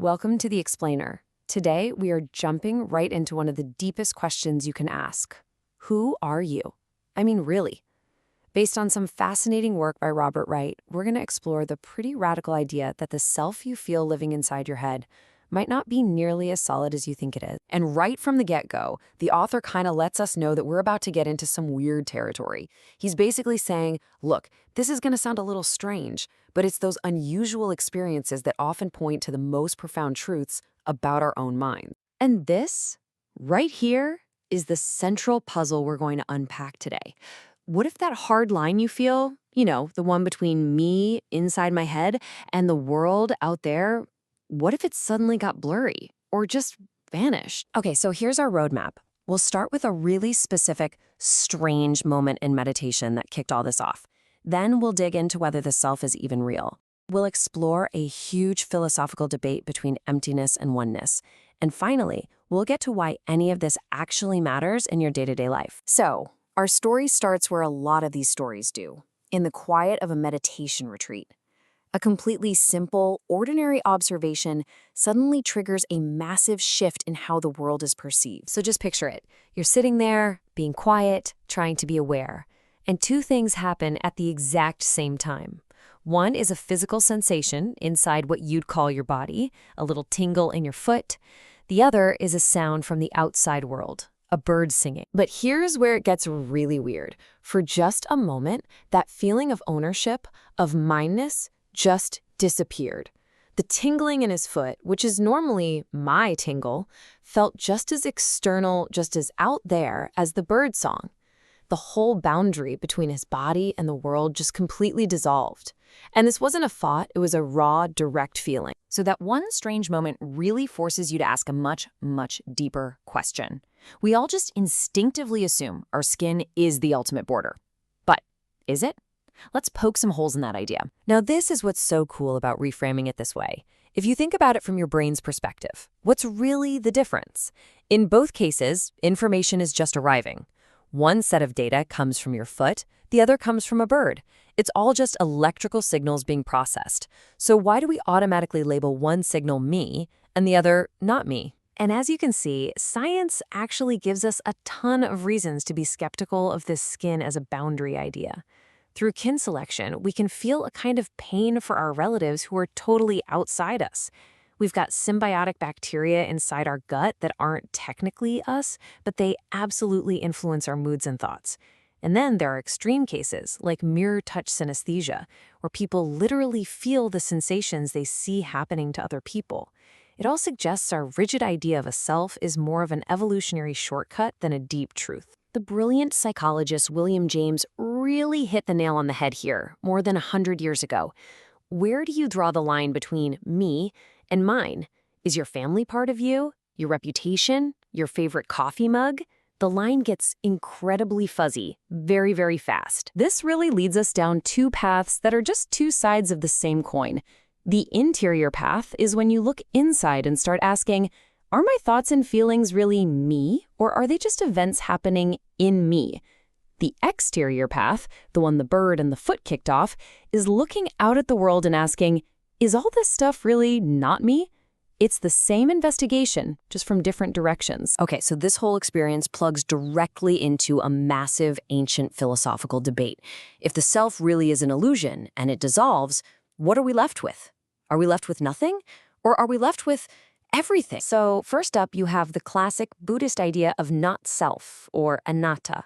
Welcome to The Explainer. Today, we are jumping right into one of the deepest questions you can ask. Who are you? I mean, really. Based on some fascinating work by Robert Wright, we're going to explore the pretty radical idea that the self you feel living inside your head might not be nearly as solid as you think it is. And right from the get-go, the author kind of lets us know that we're about to get into some weird territory. He's basically saying, look, this is going to sound a little strange, but it's those unusual experiences that often point to the most profound truths about our own minds. And this, right here, is the central puzzle we're going to unpack today. What if that hard line you feel, the one between me inside my head and the world out there, what if it suddenly got blurry or just vanished? Okay, so here's our roadmap. We'll start with a really specific, strange moment in meditation that kicked all this off. Then we'll dig into whether the self is even real. We'll explore a huge philosophical debate between emptiness and oneness. And finally, we'll get to why any of this actually matters in your day-to-day life. So, our story starts where a lot of these stories do, in the quiet of a meditation retreat. A completely simple, ordinary observation suddenly triggers a massive shift in how the world is perceived. So just picture it. You're sitting there, being quiet, trying to be aware. And two things happen at the exact same time. One is a physical sensation inside what you'd call your body, a little tingle in your foot. The other is a sound from the outside world, a bird singing. But here's where it gets really weird. For just a moment, that feeling of ownership, of mindness, just disappeared. The tingling in his foot, which is normally my tingle, felt just as external, just as out there as the bird song. The whole boundary between his body and the world just completely dissolved. And this wasn't a thought, it was a raw, direct feeling. So that one strange moment really forces you to ask a much, much deeper question. We all just instinctively assume our skin is the ultimate border. But is it? Let's poke some holes in that idea. Now, this is what's so cool about reframing it this way. If you think about it from your brain's perspective, what's really the difference? In both cases, information is just arriving. One set of data comes from your foot, the other comes from a bird. It's all just electrical signals being processed. So why do we automatically label one signal me and the other not me? And as you can see, science actually gives us a ton of reasons to be skeptical of this skin as a boundary idea. Through kin selection, we can feel a kind of pain for our relatives who are totally outside us. We've got symbiotic bacteria inside our gut that aren't technically us, but they absolutely influence our moods and thoughts. And then there are extreme cases, like mirror touch synesthesia, where people literally feel the sensations they see happening to other people. It all suggests our rigid idea of a self is more of an evolutionary shortcut than a deep truth. The brilliant psychologist William James really hit the nail on the head here, more than 100 years ago. Where do you draw the line between me and mine? Is your family part of you? Your reputation? Your favorite coffee mug? The line gets incredibly fuzzy, very, very fast. This really leads us down two paths that are just two sides of the same coin. The interior path is when you look inside and start asking, are my thoughts and feelings really me, or are they just events happening in me? The exterior path, the one the bird and the foot kicked off, is looking out at the world and asking, is all this stuff really not me? It's the same investigation, just from different directions. Okay, so this whole experience plugs directly into a massive ancient philosophical debate. If the self really is an illusion and it dissolves, what are we left with? Are we left with nothing? Or are we left with everything? So first up, you have the classic Buddhist idea of not self, or anatta.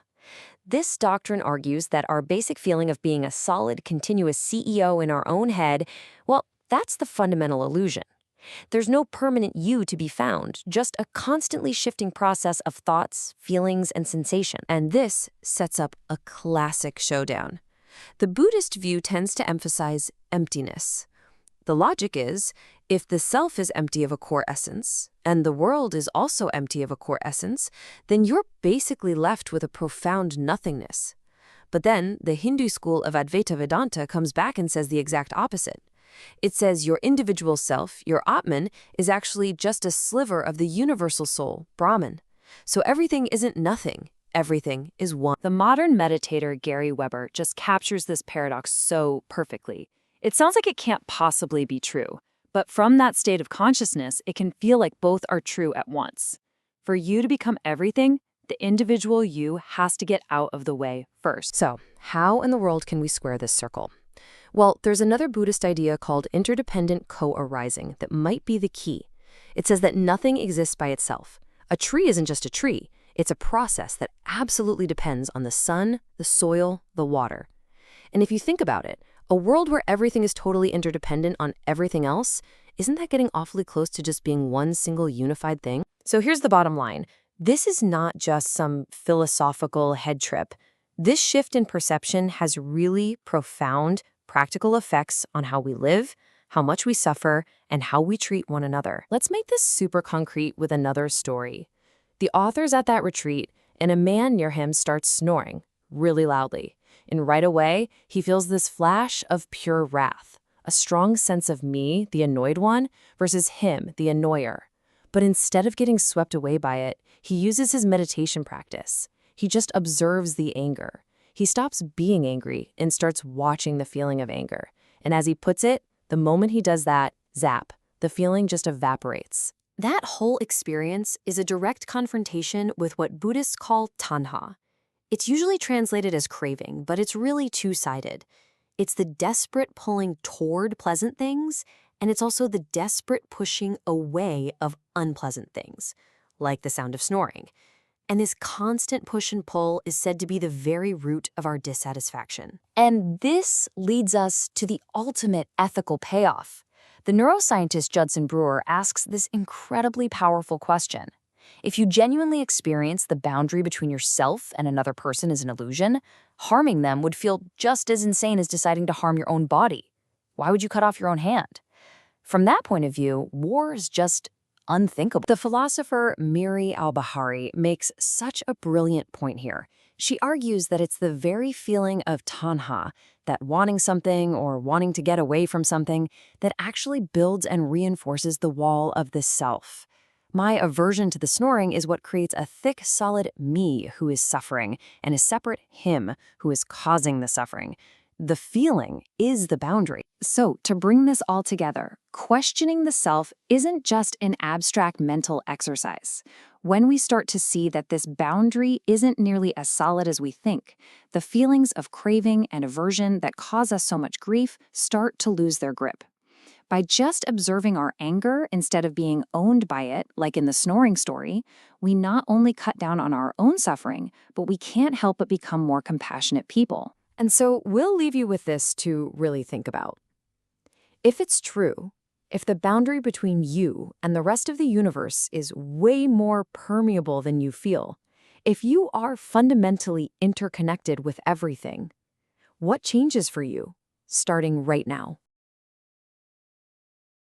This doctrine argues that our basic feeling of being a solid, continuous CEO in our own head, well, that's the fundamental illusion. There's no permanent you to be found, just a constantly shifting process of thoughts, feelings, and sensation. And this sets up a classic showdown. The Buddhist view tends to emphasize emptiness. The logic is, if the self is empty of a core essence, and the world is also empty of a core essence, then you're basically left with a profound nothingness. But then, the Hindu school of Advaita Vedanta comes back and says the exact opposite. It says your individual self, your Atman, is actually just a sliver of the universal soul, Brahman. So everything isn't nothing. Everything is one. The modern meditator Gary Weber just captures this paradox so perfectly. It sounds like it can't possibly be true, But from that state of consciousness, it can feel like both are true at once. For you to become everything, the individual you has to get out of the way first. So, how in the world can we square this circle? Well, there's another Buddhist idea called interdependent co-arising that might be the key. It says that nothing exists by itself. A tree isn't just a tree. It's a process that absolutely depends on the sun, the soil, the water. And if you think about it, a world where everything is totally interdependent on everything else, isn't that getting awfully close to just being one single unified thing? So here's the bottom line. This is not just some philosophical head trip. This shift in perception has really profound, practical effects on how we live, how much we suffer, and how we treat one another. Let's make this super concrete with another story. The author's at that retreat, and a man near him starts snoring really loudly. And right away, he feels this flash of pure wrath, a strong sense of me, the annoyed one, versus him, the annoyer. But instead of getting swept away by it, he uses his meditation practice. He just observes the anger. He stops being angry and starts watching the feeling of anger. And as he puts it, the moment he does that, zap, the feeling just evaporates. That whole experience is a direct confrontation with what Buddhists call tanha. It's usually translated as craving, but it's really two-sided. It's the desperate pulling toward pleasant things, and it's also the desperate pushing away of unpleasant things, like the sound of snoring. And this constant push and pull is said to be the very root of our dissatisfaction. And this leads us to the ultimate ethical payoff. The neuroscientist Judson Brewer asks this incredibly powerful question. If you genuinely experience the boundary between yourself and another person is an illusion, harming them would feel just as insane as deciding to harm your own body. Why would you cut off your own hand? From that point of view, war is just unthinkable. The philosopher Miri al-Bahari makes such a brilliant point here. She argues that it's the very feeling of tanha, that wanting something or wanting to get away from something, that actually builds and reinforces the wall of the self. My aversion to the snoring is what creates a thick, solid me who is suffering and a separate him who is causing the suffering. The feeling is the boundary. So, to bring this all together, questioning the self isn't just an abstract mental exercise. When we start to see that this boundary isn't nearly as solid as we think, the feelings of craving and aversion that cause us so much grief start to lose their grip. By just observing our anger instead of being owned by it, like in the snoring story, we not only cut down on our own suffering, but we can't help but become more compassionate people. And so we'll leave you with this to really think about. If it's true, if the boundary between you and the rest of the universe is way more permeable than you feel, if you are fundamentally interconnected with everything, what changes for you starting right now?